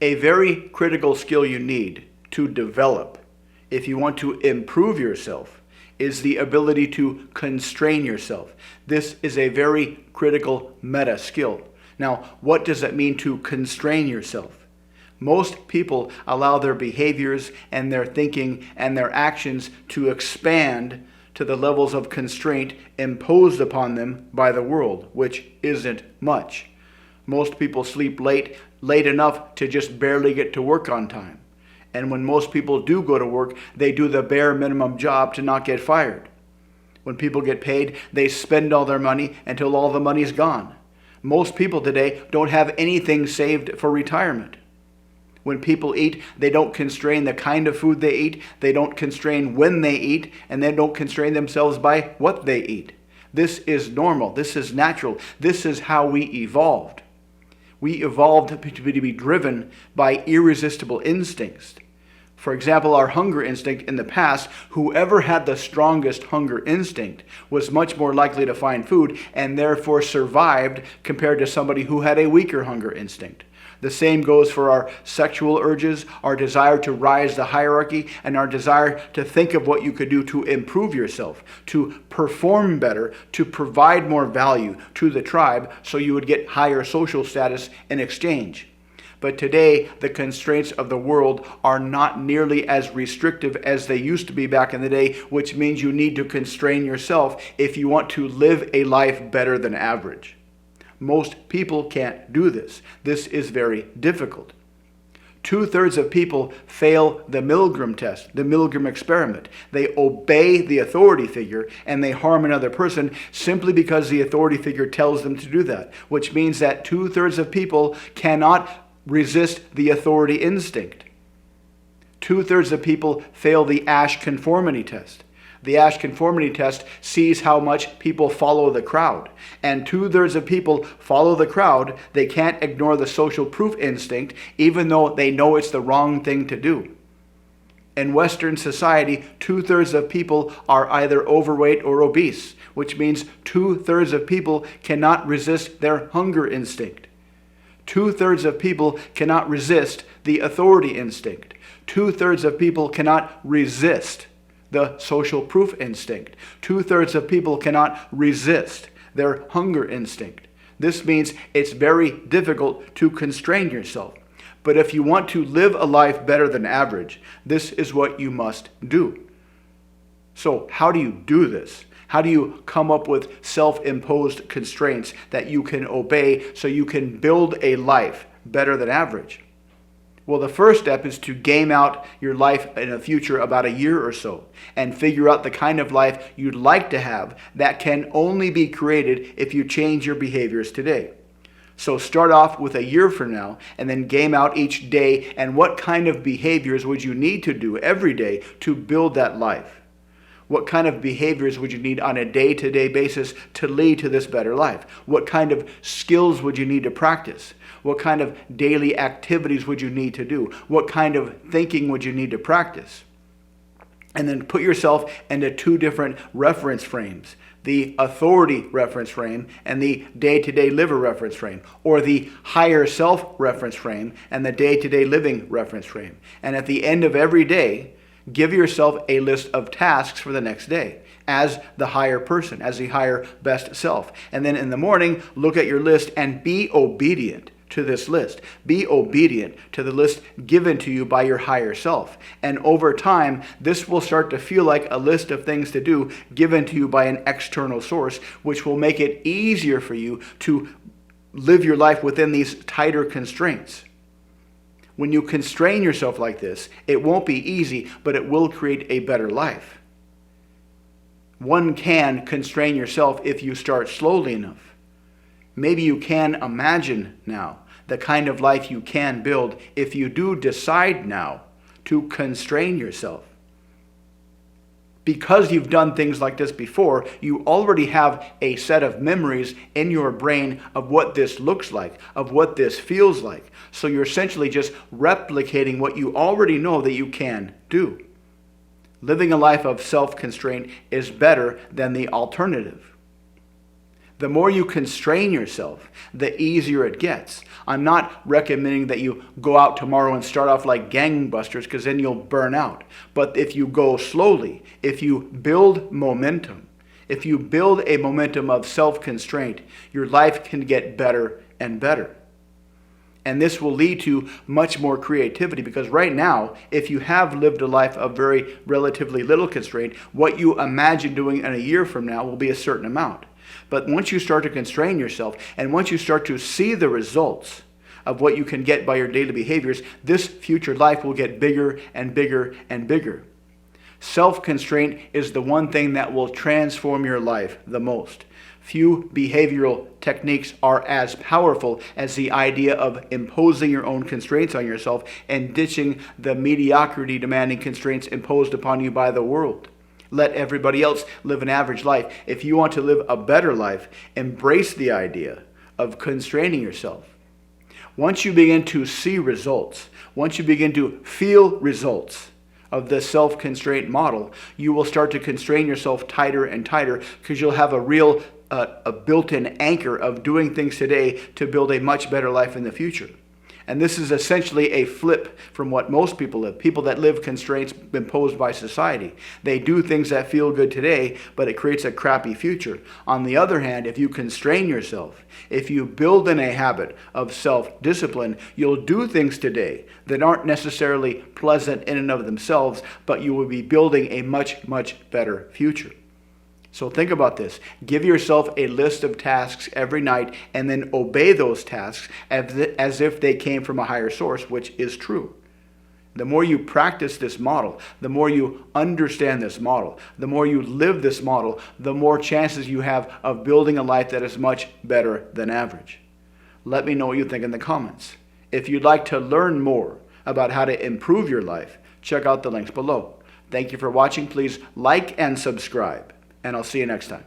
A very critical skill you need to develop if you want to improve yourself is the ability to constrain yourself. This is a very critical meta skill. Now, what does it mean to constrain yourself? Most people allow their behaviors and their thinking and their actions to expand to the levels of constraint imposed upon them by the world, which isn't much. Most people sleep late enough to just barely get to work on time. And when most people do go to work, they do the bare minimum job to not get fired. When people get paid, they spend all their money until all the money's gone. Most people today don't have anything saved for retirement. When people eat, they don't constrain the kind of food they eat, they don't constrain when they eat, and they don't constrain themselves by what they eat. This is normal. This is natural. This is how we evolved. We evolved to be driven by irresistible instincts. For example, our hunger instinct in the past, whoever had the strongest hunger instinct was much more likely to find food and therefore survived compared to somebody who had a weaker hunger instinct. The same goes for our sexual urges, our desire to rise the hierarchy, and our desire to think of what you could do to improve yourself, to perform better, to provide more value to the tribe so you would get higher social status in exchange. But today, the constraints of the world are not nearly as restrictive as they used to be back in the day, which means you need to constrain yourself if you want to live a life better than average. Most people can't do this. This is very difficult. 2/3 of people fail the Milgram test, the Milgram experiment. They obey the authority figure and they harm another person simply because the authority figure tells them to do that, which means that 2/3 of people cannot resist the authority instinct. 2/3 of people fail the Asch conformity test. The Asch conformity test sees how much people follow the crowd. And 2/3 of people follow the crowd. They can't ignore the social proof instinct, even though they know it's the wrong thing to do. In Western society, 2/3 of people are either overweight or obese, which means 2/3 of people cannot resist their hunger instinct. 2/3 of people cannot resist the authority instinct. 2/3 of people cannot resist the social proof instinct. 2/3 of people cannot resist their hunger instinct. This means it's very difficult to constrain yourself. But if you want to live a life better than average, this is what you must do. So how do you do this? How do you come up with self-imposed constraints that you can obey so you can build a life better than average? Well, the first step is to game out your life in the future about a year or so and figure out the kind of life you'd like to have that can only be created if you change your behaviors today. So start off with a year from now and then game out each day and what kind of behaviors would you need to do every day to build that life? What kind of behaviors would you need on a day-to-day basis to lead to this better life? What kind of skills would you need to practice? What kind of daily activities would you need to do? What kind of thinking would you need to practice? And then put yourself into two different reference frames, the authority reference frame and the day-to-day liver reference frame, or the higher self reference frame and the day-to-day living reference frame. And at the end of every day, give yourself a list of tasks for the next day as the higher person, as the higher best self. And then in the morning, look at your list and be obedient to this list. Be obedient to the list given to you by your higher self. And over time, this will start to feel like a list of things to do given to you by an external source, which will make it easier for you to live your life within these tighter constraints. When you constrain yourself like this, it won't be easy, but it will create a better life. One can constrain yourself if you start slowly enough. Maybe you can imagine now the kind of life you can build if you do decide now to constrain yourself. Because you've done things like this before, you already have a set of memories in your brain of what this looks like, of what this feels like. So you're essentially just replicating what you already know that you can do. Living a life of self-constraint is better than the alternative. The more you constrain yourself, the easier it gets. I'm not recommending that you go out tomorrow and start off like gangbusters, because then you'll burn out. But if you go slowly, if you build momentum, if you build a momentum of self-constraint, your life can get better and better. And this will lead to much more creativity, because right now, if you have lived a life of very relatively little constraint, what you imagine doing in a year from now will be a certain amount. But once you start to constrain yourself, and once you start to see the results of what you can get by your daily behaviors, this future life will get bigger and bigger and bigger. Self-constraint is the one thing that will transform your life the most. Few behavioral techniques are as powerful as the idea of imposing your own constraints on yourself and ditching the mediocrity demanding constraints imposed upon you by the world. Let everybody else live an average life. If you want to live a better life, embrace the idea of constraining yourself. Once you begin to see results, once you begin to feel results of the self-constraint model, you will start to constrain yourself tighter and tighter, because you'll have a real a built-in anchor of doing things today to build a much better life in the future. And this is essentially a flip from what most people live. People that live constraints imposed by society. They do things that feel good today, but it creates a crappy future. On the other hand, if you constrain yourself, if you build in a habit of self-discipline, you'll do things today that aren't necessarily pleasant in and of themselves, but you will be building a much, much better future. So think about this. Give yourself a list of tasks every night, and then obey those tasks as if they came from a higher source, which is true. The more you practice this model, the more you understand this model, the more you live this model, the more chances you have of building a life that is much better than average. Let me know what you think in the comments. If you'd like to learn more about how to improve your life, check out the links below. Thank you for watching. Please like and subscribe, and I'll see you next time.